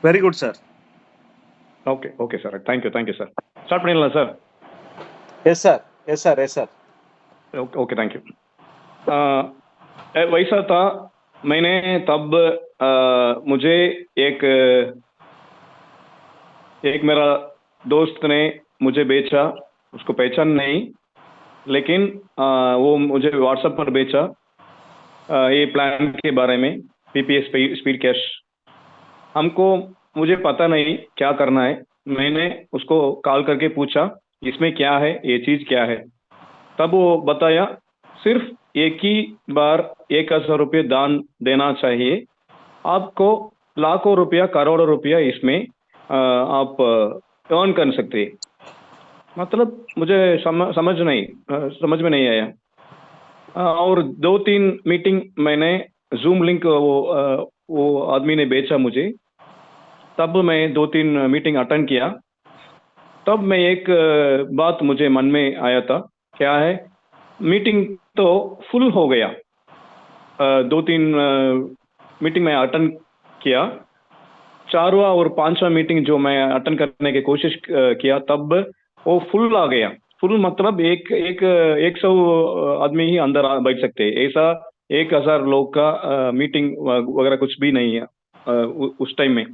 Very good sir. Okay okay sir, thank you sir. Start பண்ணிடலாம் sir. Yes sir, yes sir, yes sir. Okay okay thank you. वैसा था, मैंने तब मुझे एक एक मेरा दोस्त ने मुझे बेचा, उसको पहचान नहीं, लेकिन वो मुझे व्हाट्सएप पर बेचा ये प्लान के बारे में, पीपीएस स्पीड कैश। हमको मुझे पता नहीं क्या करना है। मैंने उसको कॉल करके पूछा इसमें क्या है, ये चीज़ क्या है। तब वो बताया सिर्फ एक ही बार 1,000 रुपये दान देना चाहिए, आपको लाखों रुपया करोड़ों रुपया इसमें आप अर्न कर सकते हैं। मतलब मुझे समझ में नहीं आया। और 2-3 मीटिंग मैंने जूम लिंक वो आदमी ने बेचा मुझे, तब मैं 2-3 मीटिंग अटेंड किया। तब मैं एक बात मुझे मन में आया था, क्या है, मीटिंग तो फुल हो गया। 2-3 मीटिंग मैं अटेंड किया, 4वां और 5वां मीटिंग जो मैं अटेंड करने की कोशिश किया, तब वो फुल आ गया। फुल मतलब 100 आदमी ही अंदर बैठ सकते हैं, ऐसा 1,000 लोग का मीटिंग वगैरह कुछ भी नहीं है उस टाइम में।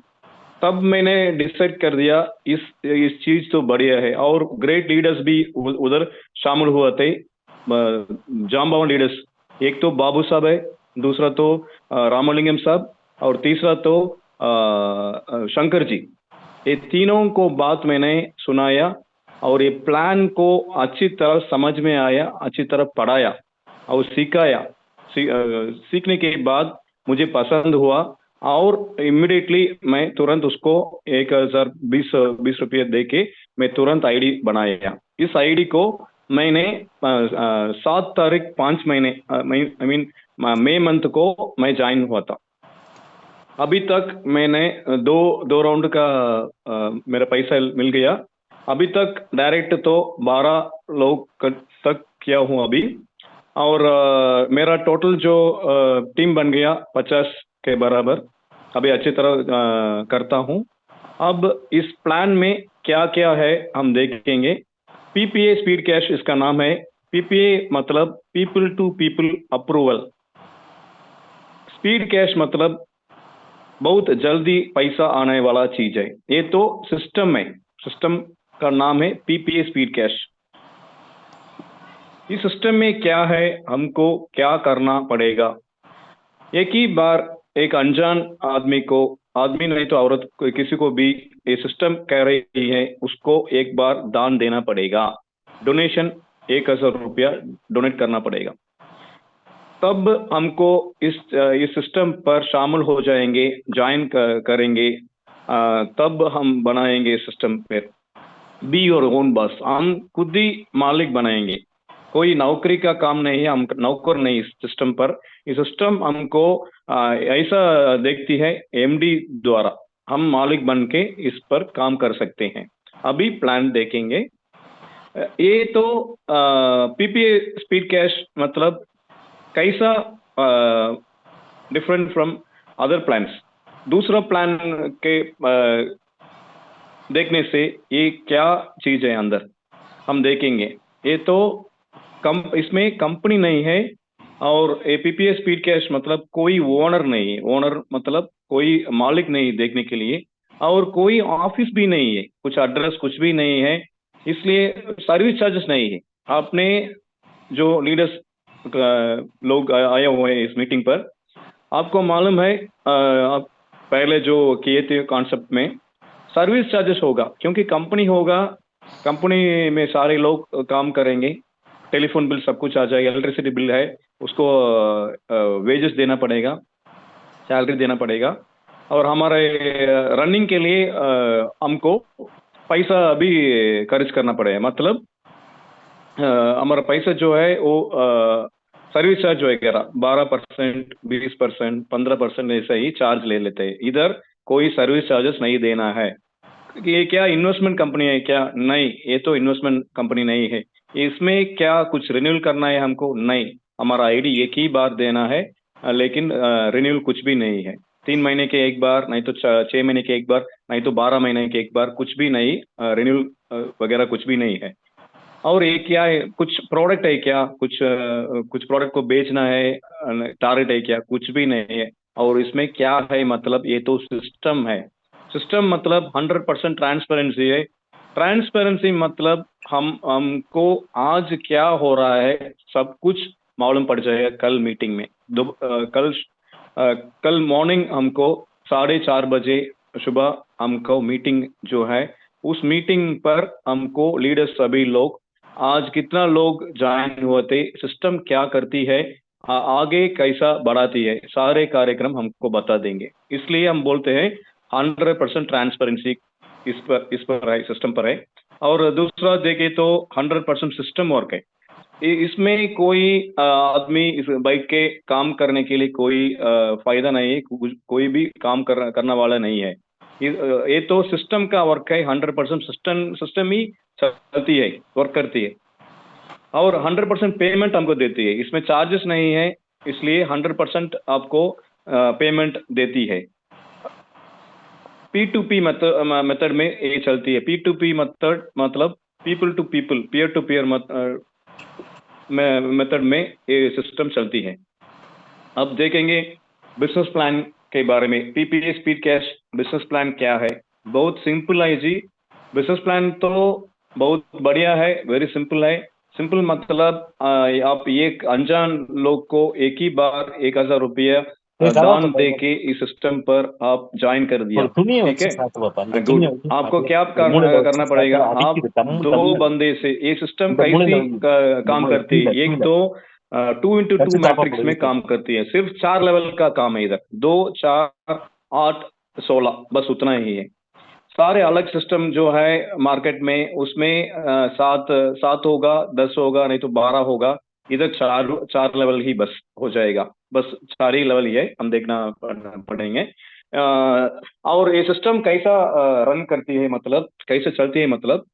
तब मैंने डिसाइड कर दिया इस चीज तो बढ़िया है, और ग्रेट लीडर्स भी उधर शामिल हुए थे, जामबावन लीडर्स। एक तो बाबू साहब है, दूसरा तो रामलिंगम साहब, और तीसरा तो शंकर जी। ये तीनों को बात मैंने सुनाया और ये प्लान को अच्छी तरह समझ में आया, अच्छी तरह पढ़ाया और सिखाया। सीखने के बाद मुझे पसंद हुआ और इमिडिएटली मैं तुरंत उसको 1,020 रुपये दे के मैं तुरंत आईडी बनाया। इस आईडी को मैंने 7 तारीख 5 महीने आई मीन मई मंथ को मैं ज्वाइन हुआ था। अभी तक मैंने दो राउंड का मेरा पैसा मिल गया। अभी तक डायरेक्ट तो 12 लोग तक किया हूँ अभी, और मेरा टोटल जो टीम बन गया 50 के बराबर। अभी अच्छी तरह करता हूँ। अब इस प्लान में क्या क्या है हम देखेंगे। पीपीए स्पीड कैश इसका नाम है। पीपीए मतलब people to people approval. Speed cash मतलब बहुत जल्दी पैसा आने वाला चीज है। ये तो सिस्टम है, सिस्टम का नाम है पीपीए स्पीड कैश। इस सिस्टम में क्या है, हमको क्या करना पड़ेगा। एक ही बार एक अनजान आदमी को, आदमी नहीं तो औरत को, किसी को भी ये सिस्टम कह रही है, उसको एक बार दान देना पड़ेगा। डोनेशन 1,000 रुपया डोनेट करना पड़ेगा। तब हमको इस सिस्टम पर शामिल हो जाएंगे, ज्वाइन करेंगे, तब हम बनाएंगे सिस्टम पे। बी योर ओन बॉस, हम खुद ही मालिक बनाएंगे। कोई नौकरी का काम नहीं है, हम नौकर नहीं इस सिस्टम पर। ये सिस्टम हमको ऐसा देखती है, एमडी द्वारा हम मालिक बन के इस पर काम कर सकते हैं। अभी प्लान देखेंगे। ये तो पीपीए स्पीड कैश मतलब कैसा डिफरेंट फ्रॉम अदर प्लान्स। दूसरा प्लान के देखने से ये क्या चीज है अंदर हम देखेंगे। ये तो इसमें कंपनी नहीं है, और पीपीए स्पीड कैश मतलब कोई ओनर नहीं है। ओनर मतलब कोई मालिक नहीं देखने के लिए, और कोई ऑफिस भी नहीं है, कुछ एड्रेस कुछ भी नहीं है, इसलिए सर्विस चार्जेस नहीं है। आपने जो लीडर्स लोग आए हुए हैं इस मीटिंग पर, आपको मालूम है आप पहले जो किए थे कॉन्सेप्ट में सर्विस चार्जेस होगा, क्योंकि कंपनी होगा, कंपनी में सारे लोग काम करेंगे, टेलीफोन बिल सब कुछ आ जाएगा, इलेक्ट्रिसिटी बिल है उसको वेजेस देना पड़ेगा, सैलरी देना पड़ेगा, और हमारे रनिंग के लिए हमको पैसा भी खर्च करना पड़ेगा। मतलब हमारा पैसा जो है वो सर्विस चार्ज वगैरह 12%, 20%, 15% ऐसा ही चार्ज ले लेते हैं। इधर कोई सर्विस चार्जेस नहीं देना है। ये क्या इन्वेस्टमेंट कंपनी है क्या? नहीं, ये तो इन्वेस्टमेंट कंपनी नहीं है। इसमें क्या कुछ रिन्यूअल करना है हमको? नहीं, हमारा आईडी एक ही बार देना है, लेकिन रिन्यूअल कुछ भी नहीं है। 3 महीने के एक बार, नहीं तो 6 महीने के एक बार, नहीं तो 12 महीने के एक बार, कुछ भी नहीं, रिन्यूअल वगैरह कुछ भी नहीं है। और ये क्या है, कुछ प्रोडक्ट है क्या, कुछ प्रोडक्ट को बेचना है, टारगेट है क्या, कुछ भी नहीं है। और इसमें क्या है मतलब, ये तो सिस्टम है। सिस्टम मतलब 100% ट्रांसपेरेंसी है। ट्रांसपेरेंसी मतलब हमको आज क्या हो रहा है सब कुछ मालूम पड़ जाएगा कल मीटिंग में। कल मॉर्निंग हमको 4:30 बजे सुबह हमको मीटिंग जो है, उस मीटिंग पर हमको लीडर्स सभी लोग, आज कितना लोग ज्वाइन हुए थे, सिस्टम क्या करती है, आगे कैसा बढ़ाती है, सारे कार्यक्रम हमको बता देंगे। इसलिए हम बोलते हैं 100% ट्रांसपेरेंसी इस पर है, सिस्टम पर है। और दूसरा देखे तो 100% सिस्टम वर्क है। इसमें कोई आदमी इस बाइक के काम करने के लिए कोई फायदा नहीं है, कोई भी काम करने वाला नहीं है। ये तो सिस्टम का वर्क है। 100% सिस्टम सिस्टम ही चलती है, वर्क करती है। और 100% पेमेंट हमको देती है, इसमें चार्जेस नहीं है, इसलिए 100% आपको पेमेंट देती है। P2P मेथड में ये चलती है। P2P मेथड मतलब people to people, peer to peer method में ये सिस्टम चलती है। अब देखेंगे बिजनेस प्लान के बारे में। PPA speed cash business plan क्या है? बहुत सिंपल है जी। बिजनेस प्लान तो बहुत बढ़िया है, वेरी सिंपल है। सिंपल मतलब आप एक अनजान लोग को एक ही बार 1,000 रुपया 네, दान 잡아봐, दे 이거. के इस सिस्टम पर आप ज्वाइन कर दिया, तुम्ही ठीक है। साथ बाबा 이거 गुड। तुम्ही आपको क्या 물에 करना पड़ेगा, साथ आप 아비끼리 दो 담물 बंदे से ये सिस्टम 근데 물에 कैसी 넣으면 काम 물에 करती है, एक तो 2x2 같이 मैट्रिक्स में 잡아버리겠다. काम करती है। सिर्फ 4 लेवल का काम है इधर, 2, 4, 8, 16, बस उतना ही है। सारे अलग सिस्टम जो है मार्केट में, उसमें 7 होगा, 10 होगा, नहीं तो 12 होगा। इधर 4 लेवल ही बस हो जाएगा, बस 4 ही लेवल ही है, हम देखना पड़ेंगे। और ये सिस्टम कैसा रन करती है, मतलब कैसे चलती है, मतलब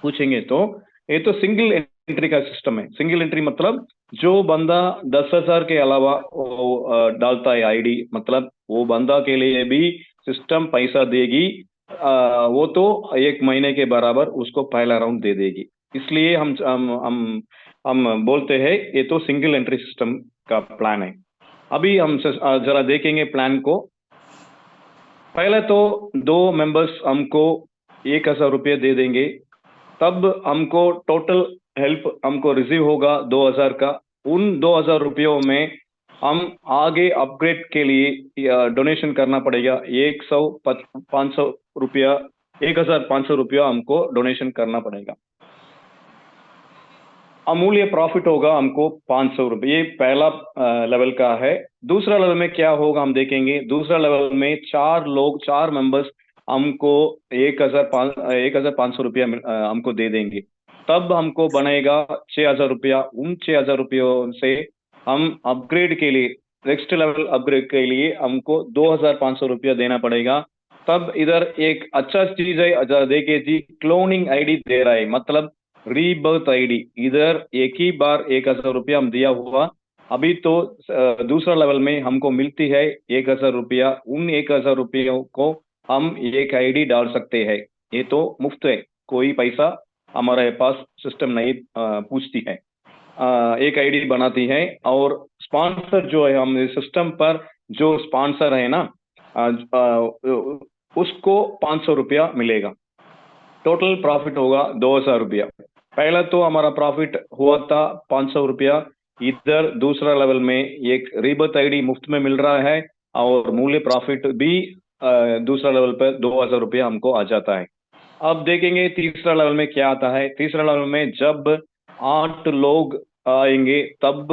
पूछेंगे तो ये तो सिंगल एंट्री का सिस्टम है। सिंगल एंट्री मतलब जो बंदा 10,000 के अलावा वो डालता है आईडी, मतलब वो बंदा के लिए भी सिस्टम पैसा देगी। वो तो 1 महीने के बराबर उसको पहला राउंड दे देगी। इसलिए हम बोलते हैं ये तो सिंगल एंट्री सिस्टम का प्लान है। अभी हम जरा देखेंगे प्लान को। पहले तो 2 मेंबर्स हमको 1,000 रुपये दे देंगे, तब हमको टोटल हेल्प हमको रिसीव होगा 2,000 का। उन 2,000 रुपयों में हम आगे अपग्रेड के लिए डोनेशन करना पड़ेगा। 500 रुपया, 1,500 रुपया हमको डोनेशन करना पड़ेगा। अमूल्य प्रॉफिट होगा हमको 500 रुपये, ये पहला लेवल का है। दूसरा लेवल में क्या होगा हम देखेंगे। दूसरा लेवल में 4 मेंबर्स हमको 1,500 रुपया हमको दे देंगे, तब हमको बनेगा 6,000 रुपया। उन 6,000 रुपयों से हम अपग्रेड के लिए, नेक्स्ट लेवल अपग्रेड के लिए हमको 2,500 रुपया देना पड़ेगा। तब इधर एक अच्छा चीज है, देखिए जी, क्लोनिंग आईडी दे रहा है, मतलब रीबर्थ आईडी। इधर एक ही बार 1,000 रुपया हम दिया हुआ। अभी तो दूसरा लेवल में हमको मिलती है 1,000 रुपया। उन 1,000 रुपयों को हम एक आईडी डाल सकते हैं। ये तो मुफ्त है, कोई पैसा हमारे पास सिस्टम नहीं पूछती है। एक आईडी बनाती है। और स्पॉन्सर जो है, हम सिस्टम पर जो स्पॉन्सर है ना, उसको 500 रुपया मिलेगा। टोटल प्रॉफिट होगा 2,000 रुपया। पहला तो हमारा प्रॉफिट हुआ था 500 रुपया। इधर दूसरा लेवल में एक रीबर्थ आईडी मुफ्त में मिल रहा है, और मूल्य प्रॉफिट भी दूसरा लेवल पर 2,000 रुपया हमको आ जाता है। अब देखेंगे तीसरा लेवल में क्या आता है। तीसरा लेवल में जब 8 लोग आएंगे, तब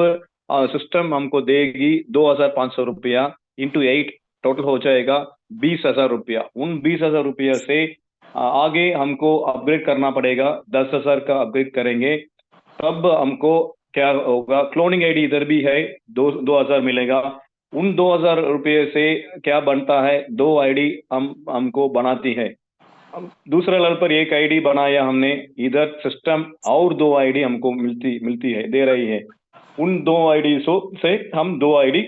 सिस्टम हमको देगी 2,500 रुपया इंटू 8, टोटल हो जाएगा 20,000 रुपया। उन 20,000 रुपया से आगे हमको अपग्रेड करना पड़ेगा। 10,000 का अपग्रेड करेंगे, तब हमको क्या होगा, क्लोनिंग आईडी इधर भी है, 2,000 मिलेगा। उन 2,000 रुपये से क्या बनता है, 2 आईडी हमको बनाती है। अब दूसरे लेवल पर एक आईडी बनाया हमने, इधर सिस्टम और 2 आईडी हमको मिलती है, दे रही है। उन 2 आईडी से हम 2 आईडी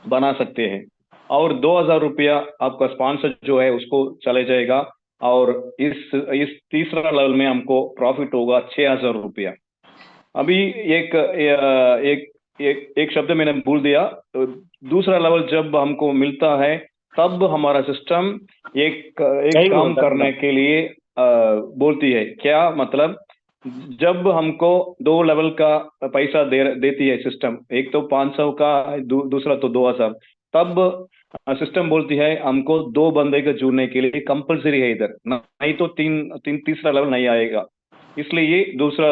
बना सकते हैं। और 2,000 रुपया आपका स्पॉन्सर जो है उसको चले जाएगा। और इस तीसरा लेवल में हमको प्रॉफिट होगा 6,000 रुपया। अभी एक एक एक शब्द मैंने भूल दिया। तो दूसरा लेवल जब हमको मिलता है तब हमारा सिस्टम एक एक काम करने के लिए बोलती है। क्या मतलब, जब हमको 2 लेवल का पैसा देती है सिस्टम, एक तो 500 का, दूसरा तो 2,000, तब सिस्टम बोलती है हमको 2 बंदे को जुड़ने के लिए कंपलसरी है इधर, नहीं तो तीसरा लेवल नहीं आएगा। इसलिए ये दूसरा,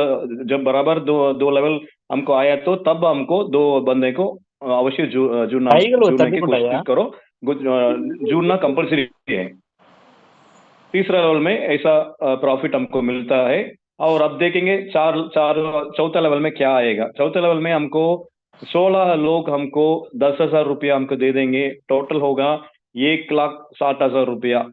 जब बराबर 2 लेवल हमको आया तो तब हमको 2 बंदे को अवश्य जुड़ने की कोशिश करो। जुड़ना कंपलसरी है। तीसरा लेवल में ऐसा प्रॉफिट हमको मिलता है। और अब देखेंगे चौथा लेवल में क्या आएगा। चौथे लेवल में हमको 16 लोग हमको 10,000 रुपया हमको दे देंगे। टोटल होगा 1,60,000 रुपया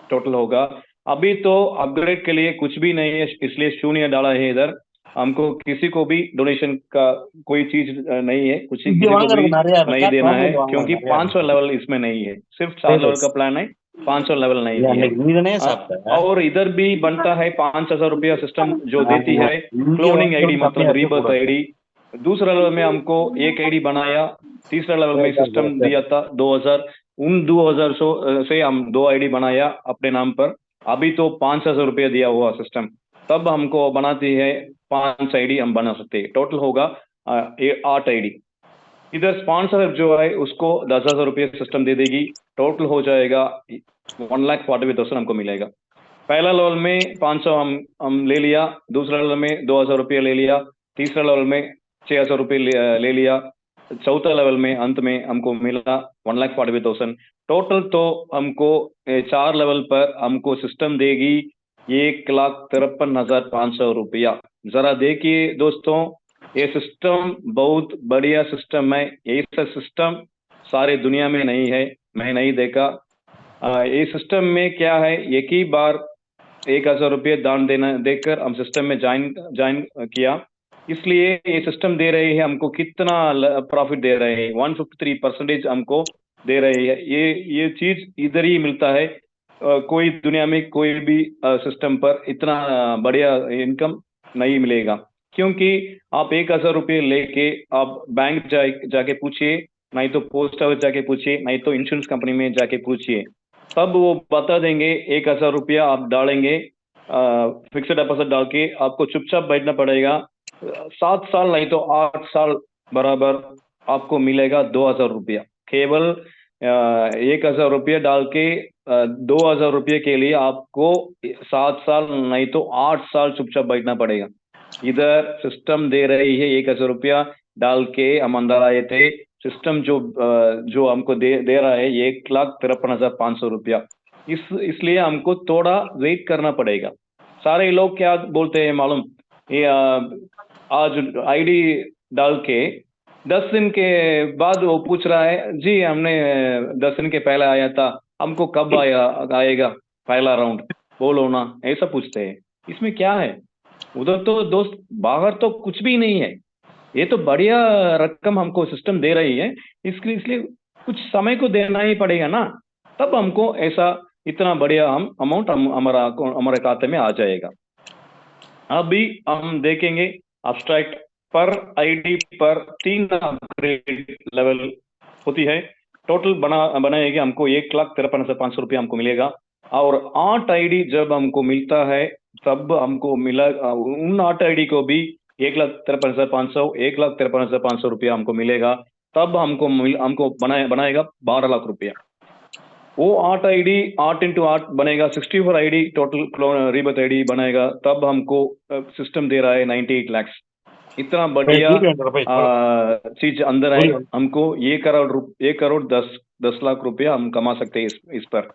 टोटल होगा। अभी तो अपग्रेड के लिए कुछ भी नहीं है, इसलिए शून्य डाला है इधर। हमको किसी को भी डोनेशन का कोई चीज नहीं है, किसी को भी नहीं देना है, क्योंकि 500 लेवल इसमें नहीं है। सिर्फ 4 लेवल का प्लान है, 500 लेवल नहीं है। और इधर भी बनता है 5,000 रुपया सिस्टम जो देती है क्लोनिंग आईडी, मतलब रीबर्थ आईडी। दूसरा लेवल में हमको एक आईडी बनाया। तीसरा लेवल में सिस्टम दिया था 2,000। उन 2,000 से हम 2 आईडी बनाया अपने नाम पर। अभी तो 5,000 रुपया दिया हुआ सिस्टम, तब हमको बनाती है 5 आईडी हम बना सकते हैं। टोटल होगा 8 आईडी। इधर स्पॉन्सर जो है उसको 10,000 रुपये सिस्टम दे देगी। टोटल हो जाएगा 1,40,000 हमको मिलेगा। पहला लेवल में 500 हम ले लिया, दूसरा लेवल में 2,000 रुपये ले लिया, तीसरा लेवल में 6,000 रुपये ले लिया, चौथा लेवल में अंत में हमको मिला 1,40,000। टोटल तो हमको 4 लेवल पर हमको सिस्टम देगी 1,53,500 रुपया। जरा देखिए दोस्तों, ये सिस्टम बहुत बढ़िया सिस्टम है। ऐसा सिस्टम सारे दुनिया में नहीं है, मैं नहीं देखा। ये सिस्टम में क्या है, एक ही बार 1,000 रुपये दान देकर हम सिस्टम में ज्वाइन किया, इसलिए ये सिस्टम दे रही है हमको। कितना प्रॉफिट दे रहे हैं, 153% हमको दे रही है। ये चीज इधर ही मिलता है। कोई दुनिया में कोई भी सिस्टम पर इतना बढ़िया इनकम नहीं मिलेगा, क्योंकि आप 1,000 रुपये लेके आप बैंक जाके पूछिए, नहीं तो पोस्ट ऑफिस जाके पूछिए, नहीं तो इंश्योरेंस कंपनी में जाके पूछिए, तब वो बता देंगे 1,000 रुपया आप डालेंगे, फिक्स्ड डिपॉजिट डाल के आपको चुपचाप बैठना पड़ेगा। 7 साल नहीं तो 8 साल बराबर आपको मिलेगा 2,000 रुपया। केवल 1,000 रुपया डाल के 2,000 रुपये के लिए आपको 7 साल नहीं तो 8 साल चुपचाप बैठना पड़ेगा। इधर सिस्टम दे रही है 1,000 रुपया डाल के हम अंदर आए थे। सिस्टम जो हमको दे रहा है 1,53,500 रुपया। इसलिए हमको थोड़ा वेट करना पड़ेगा। सारे लोग क्या बोलते हैं मालूम, ये आज आईडी डाल के 10 दिन के बाद वो पूछ रहा है, जी हमने 10 दिन के पहले आया था, हमको कब आएगा पहला राउंड, बोलो ना, ऐसा पूछते हैं। इसमें क्या है, उधर तो दोस्त बाहर तो कुछ भी नहीं है। ये तो बढ़िया रकम हमको सिस्टम दे रही है, इसलिए कुछ समय को देना ही पड़ेगा ना, तब हमको ऐसा इतना बढ़िया अमाउंट हमारे खाते में आ जाएगा। अभी हम देखेंगे अब्स्ट्रैक्ट पर आईडी पर 3 अपग्रेड लेवल होती है। टोटल बनाएगी हमको 1,53,500 रुपया हमको मिलेगा। और 8 आईडी जब हमको मिलता है तब हमको मिला, उन 8 आईडी को भी 1,53,500 1,53,500 रुपया हमको मिलेगा। तब हमको बनाएगा 12 लाख रुपया। वो 8 आईडी 8 इंटू 8 बनेगा 64 आईडी टोटल रीबर्थ आईडी बनेगा। तब हमको सिस्टम दे रहा है 98 लाख। इतना बढ़िया चीज अंदर है। हमको 1 करोड़ 10 लाख रुपया हम कमा सकते हैं इस पर।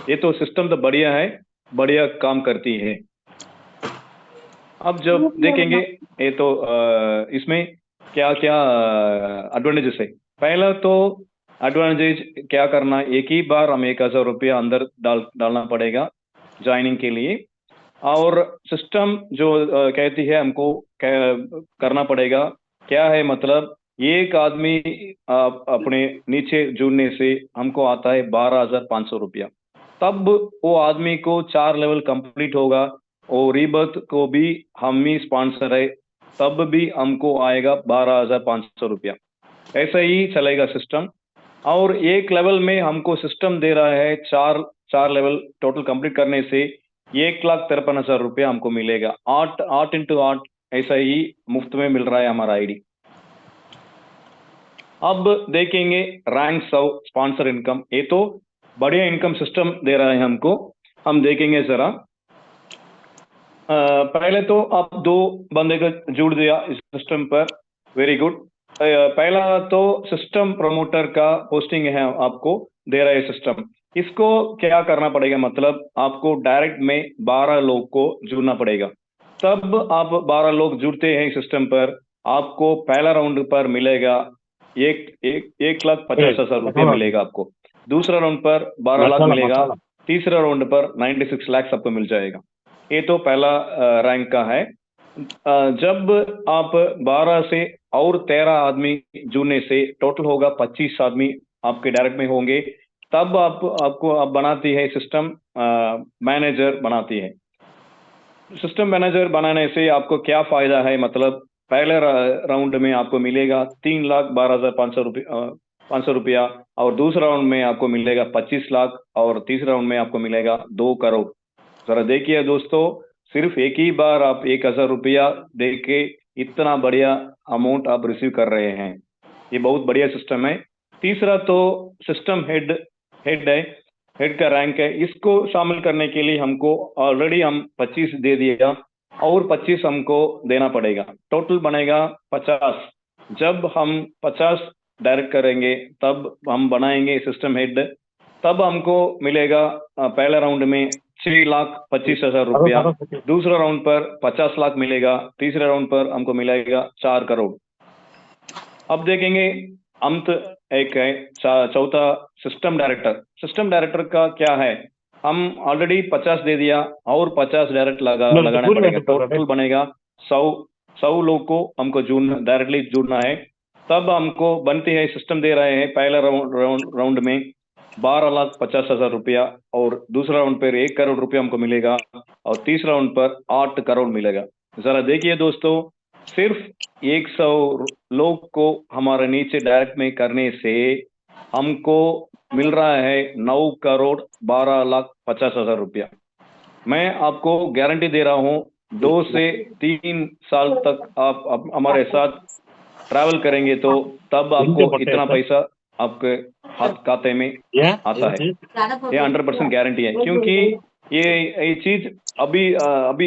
ये तो सिस्टम तो बढ़िया है, बढ़िया काम करती है। अब जब देखेंगे ये तो इसमें क्या क्या एडवांटेजेस है। पहला तो एडवांटेज क्या करना, एक ही बार हम 1,000 रुपया अंदर डालना पड़ेगा ज्वाइनिंग के लिए। और सिस्टम जो कहती है हमको करना पड़ेगा, क्या है मतलब, एक आदमी अपने नीचे जुड़ने से हमको आता है 12,500 रुपया। तब वो आदमी को 4 लेवल कंप्लीट होगा और रीबर्थ को भी हम ही स्पॉन्सर है, तब भी हमको आएगा 12,500 रुपया। ऐसा ही चलेगा सिस्टम। और एक लेवल में हमको सिस्टम दे रहा है, चार लेवल टोटल कंप्लीट करने से 1,53,000 रुपया हमको मिलेगा। 8 ऐसा ही मुफ्त में मिल रहा है हमारा आईडी। अब देखेंगे रैंक 100 स्पॉन्सर इनकम। ये तो बढ़िया इनकम सिस्टम दे रहा है हमको। हम देखेंगे जरा। पहले तो आप 2 बंदे को जोड़ दिया इस सिस्टम पर, वेरी गुड। पहला तो सिस्टम प्रमोटर का पोस्टिंग है, आपको दे रहा है सिस्टम। इसको क्या करना पड़ेगा, मतलब आपको डायरेक्ट में 12 लोग को जुड़ना पड़ेगा। तब आप 12 लोग जुड़ते हैं सिस्टम पर, आपको पहला राउंड पर मिलेगा 1,50,000 रुपया मिलेगा आपको। दूसरा राउंड पर 12 लाख मिलेगा। तीसरा राउंड पर 96 लाख आपको मिल जाएगा। ये तो पहला रैंक का है। जब आप 12 से और 13 आदमी जुड़ने से टोटल होगा 25 आदमी आपके डायरेक्ट में होंगे। तब आपको आप बनाती है सिस्टम मैनेजर बनाती है। सिस्टम मैनेजर बनाने से आपको क्या फायदा है, मतलब पहले राउंड में आपको मिलेगा 3,12,500 रुपया और दूसरा राउंड में आपको मिलेगा 25 लाख और तीसरा राउंड में आपको मिलेगा 2 करोड़। जरा देखिए दोस्तों, सिर्फ एक ही बार आप 1,000 रुपया दे के इतना बढ़िया अमाउंट आप रिसीव कर रहे हैं। ये बहुत बढ़िया सिस्टम है। तीसरा तो सिस्टम हेड है, हेड का रैंक है। इसको शामिल करने के लिए हमको ऑलरेडी हम 25 दे दिया और 25 हमको देना पड़ेगा, टोटल बनेगा 50। जब हम 50 डायरेक्ट करेंगे तब हम बनाएंगे सिस्टम हेड। तब हमको मिलेगा पहले राउंड में 6,25,000 रुपया, दूसरा राउंड पर 50 लाख मिलेगा, तीसरे राउंड पर हमको मिलेगा 4 करोड़। अब देखेंगे अंत एक है चौथा सिस्टम डायरेक्टर। सिस्टम डायरेक्टर का क्या है, हम ऑलरेडी 50 दे दिया और 50 डायरेक्ट लगाना पड़ेगा, टोटल बनेगा 100 लोग को हमको डायरेक्टली जुड़ना है। तब हमको बनती है, सिस्टम दे रहे हैं पहला राउंड में 12,50,000 रुपया और दूसरा राउंड पर 1 करोड़ रुपया हमको मिलेगा और तीसरा राउंड पर 8 करोड़ मिलेगा। जरा देखिए दोस्तों, सिर्फ 100 लोग को हमारे नीचे डायरेक्ट में करने से हमको मिल रहा है 9,12,50,000 रुपया। मैं आपको गारंटी दे रहा हूं, 2 से 3 साल तक आप हमारे साथ ट्रैवल करेंगे तो तब आपको इतना पैसा आपके हाथ खाते में आता है। ये 100% गारंटी है, क्योंकि ये चीज अभी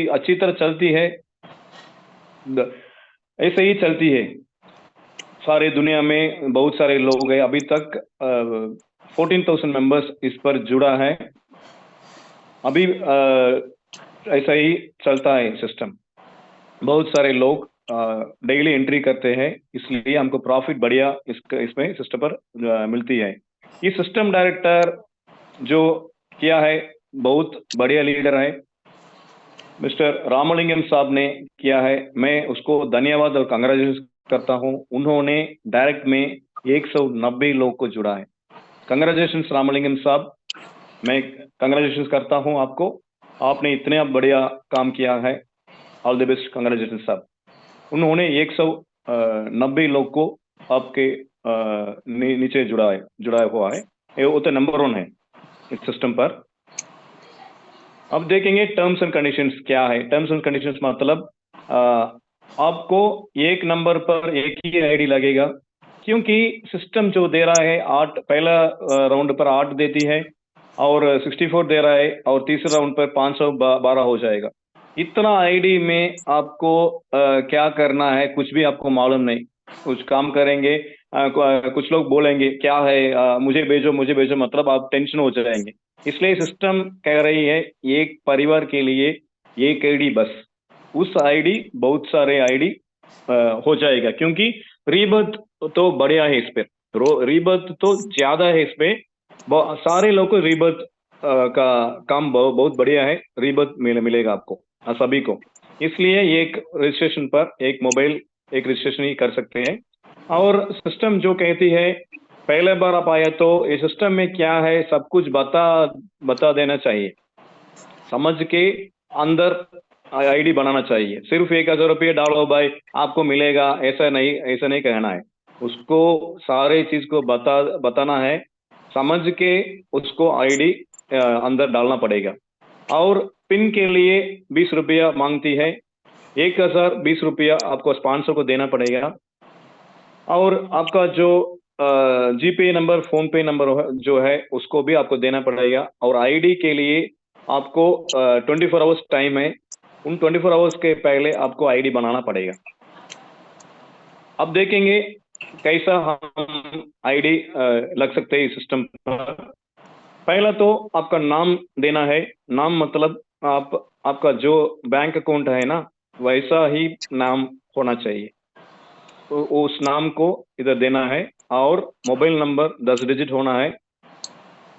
अच्छी तरह चलती है, ऐसे ही चलती है सारे दुनिया में। बहुत सारे लोग हैं, अभी तक 14,000 मेंबर्स इस पर जुड़ा है। अभी ऐसा ही चलता है सिस्टम। बहुत सारे लोग डेली एंट्री करते हैं, इसलिए हमको प्रॉफिट बढ़िया इसमें सिस्टम पर मिलती है। ये सिस्टम डायरेक्टर जो किया है बहुत बढ़िया लीडर है, मिस्टर रामलिंगम साहब ने किया है। मैं उसको धन्यवाद और कंग्रेचुलेशन करता हूं। उन्होंने डायरेक्ट में 190 लोग को जुड़ा है। कंग्रेचुलेशन रामलिंगम साहब, मैं कंग्रेचुलेशन करता हूं आपको, आपने इतने बढ़िया काम किया है। ऑल द बेस्ट, कंग्रेचुलेशन साहब। उन्होंने 190 लोग को आपके नीचे जुड़ाया हुआ है। वो तो नंबर 1 है इस सिस्टम पर। अब देखेंगे टर्म्स एंड कंडीशंस क्या है। टर्म्स एंड कंडीशंस मतलब आपको एक नंबर पर एक ही आईडी लगेगा, क्योंकि सिस्टम जो दे रहा है 8, पहला राउंड पर 8 देती है और 64 दे रहा है और तीसरे राउंड पर 512 हो जाएगा। इतना आईडी में आपको क्या करना है कुछ भी आपको मालूम नहीं। कुछ काम करेंगे, कुछ लोग बोलेंगे क्या है, मुझे भेजो, मतलब आप टेंशन हो जाएंगे। इसलिए सिस्टम कह रही है एक परिवार के लिए एक आईडी बस। उस आईडी बहुत सारे आईडी हो जाएगा, क्योंकि रीबर्थ तो बढ़िया है इस पे, रीबर्थ तो ज्यादा है इस पे। सारे लोग को रीबर्थ का काम बहुत बढ़िया है। रीबर्थ मिलेगा आपको सभी को। इसलिए एक रजिस्ट्रेशन पर एक मोबाइल एक रजिस्ट्रेशन ही कर सकते हैं। और सिस्टम जो कहती है, पहले बार आप आए तो ये सिस्टम में क्या है सब कुछ बता देना चाहिए, समझ के अंदर आईडी बनाना चाहिए। सिर्फ 1,000 रुपये डालो भाई आपको मिलेगा, ऐसा नहीं कहना है। उसको सारे चीज को बताना है, समझ के उसको आईडी अंदर डालना पड़ेगा। और पिन के लिए 20 रुपया मांगती है, 1,020 रुपया आपको स्पॉन्सर को देना पड़ेगा। और आपका जो जीपे नंबर, फोन पे नंबर जो है उसको भी आपको देना पड़ेगा। और आईडी के लिए आपको 24 आवर्स टाइम है, उन 24 आवर्स के पहले आपको आईडी बनाना पड़ेगा। अब देखेंगे कैसा हम आईडी लग सकते हैं इस सिस्टम पर। पहला तो आपका नाम देना है। नाम मतलब आपका जो बैंक अकाउंट है ना, वैसा ही नाम होना चाहिए, तो उस नाम को इधर देना है। और मोबाइल नंबर 10 डिजिट होना है,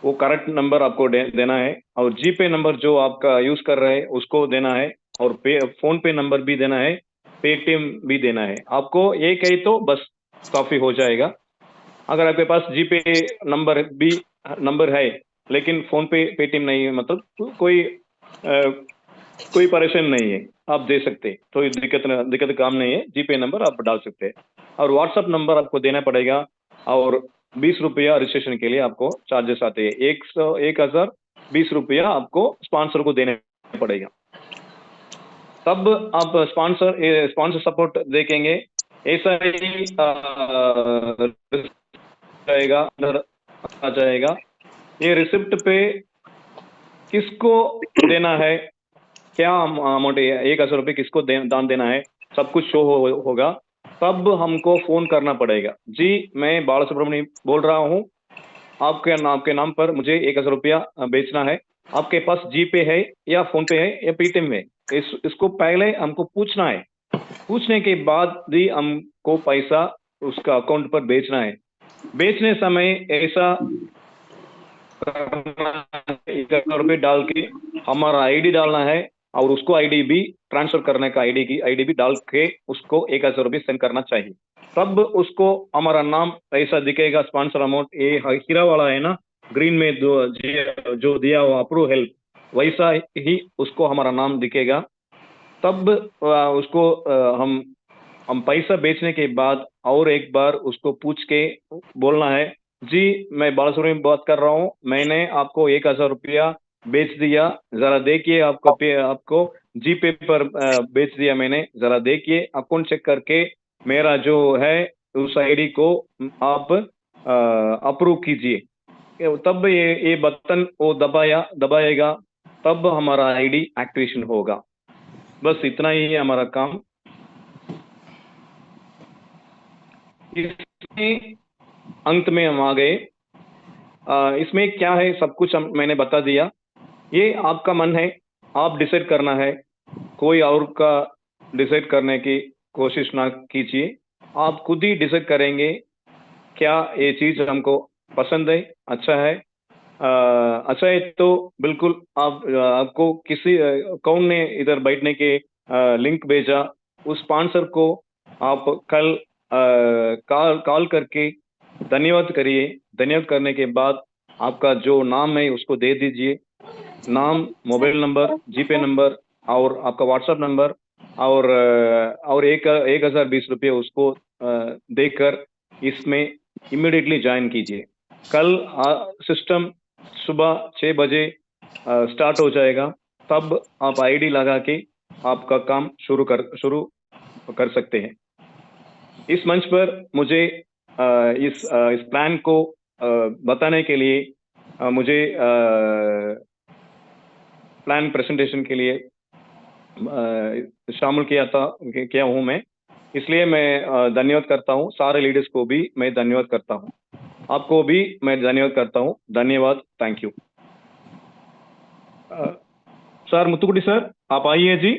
वो करेक्ट नंबर आपको देना है। और जीपे नंबर जो आपका यूज कर रहे हैं उसको देना है। और फोन पे नंबर भी देना है, पेटीएम भी देना है। आपको एक है तो बस काफी हो जाएगा। अगर आपके पास जीपे नंबर है लेकिन फोन पे पेटीएम नहीं है, मतलब कोई परेशानी नहीं है, आप दे सकते हैं, तो दिक्कत काम नहीं है, जीपे नंबर आप डाल सकते हैं। और व्हाट्सएप नंबर आपको देना पड़ेगा। और 20 रुपया रजिस्ट्रेशन के लिए आपको चार्जेस आते हैं, 1,020 रुपया आपको स्पॉन्सर को देने पड़ेगा। तब आप स्पॉन्सर सपोर्ट देखेंगे, ऐसा ही जाएगा, अंदर आ जाएगा। ये रिसिप्ट पे किसको देना है, क्या अमाउंट है, 1,000 रुपये किसको दान देना है, सब कुछ शो होगा। तब हमको फोन करना पड़ेगा, जी मैं बाला सुब्रमण्यम बोल रहा हूँ, आपके नाम पर मुझे 1,000 रुपया बेचना है। आपके पास जीपे है या फोन पे है या पेटीएम है, इसको पहले हमको पूछना है। पूछने के बाद ही हमको पैसा उसका अकाउंट पर बेचना है। बेचने समय ऐसा 1,000 रुपये डाल के हमारा आईडी डालना है। और उसको आईडी भी ट्रांसफर करने का आईडी भी डाल के उसको 1,000 रुपये सेंड करना चाहिए। तब उसको हमारा नाम ऐसा दिखेगा, स्पॉन्सर अमाउंट ये हीरा वाला है ना, ग्रीन में जो दिया हुआ अप्रूव हेल्प, वैसा ही उसको हमारा नाम दिखेगा। तब उसको हम पैसा बेचने के बाद और एक बार उसको पूछ के बोलना है, जी मैं बालासुब्रमण्यम बात कर रहा हूँ, मैंने आपको 1,000 रुपया बेच दिया, जरा देखिए, आपको जीपे पर बेच दिया मैंने, जरा देखिए अकाउंट चेक करके मेरा जो है उस आईडी को आप अप्रूव कीजिए। तब ये बटन वो दबाएगा, तब हमारा आईडी एक्टिवेशन होगा। बस इतना ही है हमारा काम। इसमें अंत में हम आ गए। इसमें क्या है सब कुछ मैंने बता दिया। ये आपका मन है, आप डिसाइड करना है, कोई और का डिसाइड करने की कोशिश ना कीजिए। आप खुद ही डिसाइड करेंगे क्या ये चीज हमको पसंद है, अच्छा है। अच्छा है तो बिल्कुल आपको कौन ने इधर बैठने के लिंक भेजा, उस स्पॉन्सर को आप कल कॉल करके धन्यवाद करिए। धन्यवाद करने के बाद आपका जो नाम है उसको दे दीजिए, नाम, मोबाइल नंबर, जीपे नंबर और आपका व्हाट्सएप नंबर। और 1,020 रुपये उसको देकर इसमें इमिडिएटली ज्वाइन कीजिए। कल सिस्टम सुबह 6 बजे स्टार्ट हो जाएगा। तब आप आईडी लगा के आपका काम शुरू कर सकते हैं। इस मंच पर मुझे इस प्लान को बताने के लिए मुझे प्लान प्रेजेंटेशन के लिए शामिल किया हूं मैं, इसलिए मैं धन्यवाद करता हूं। सारे लीडर्स को भी मैं धन्यवाद करता हूं, आपको भी मैं धन्यवाद करता हूं। धन्यवाद, थैंक यू। सर मुत्तुकुटी सर, आप आइए जी।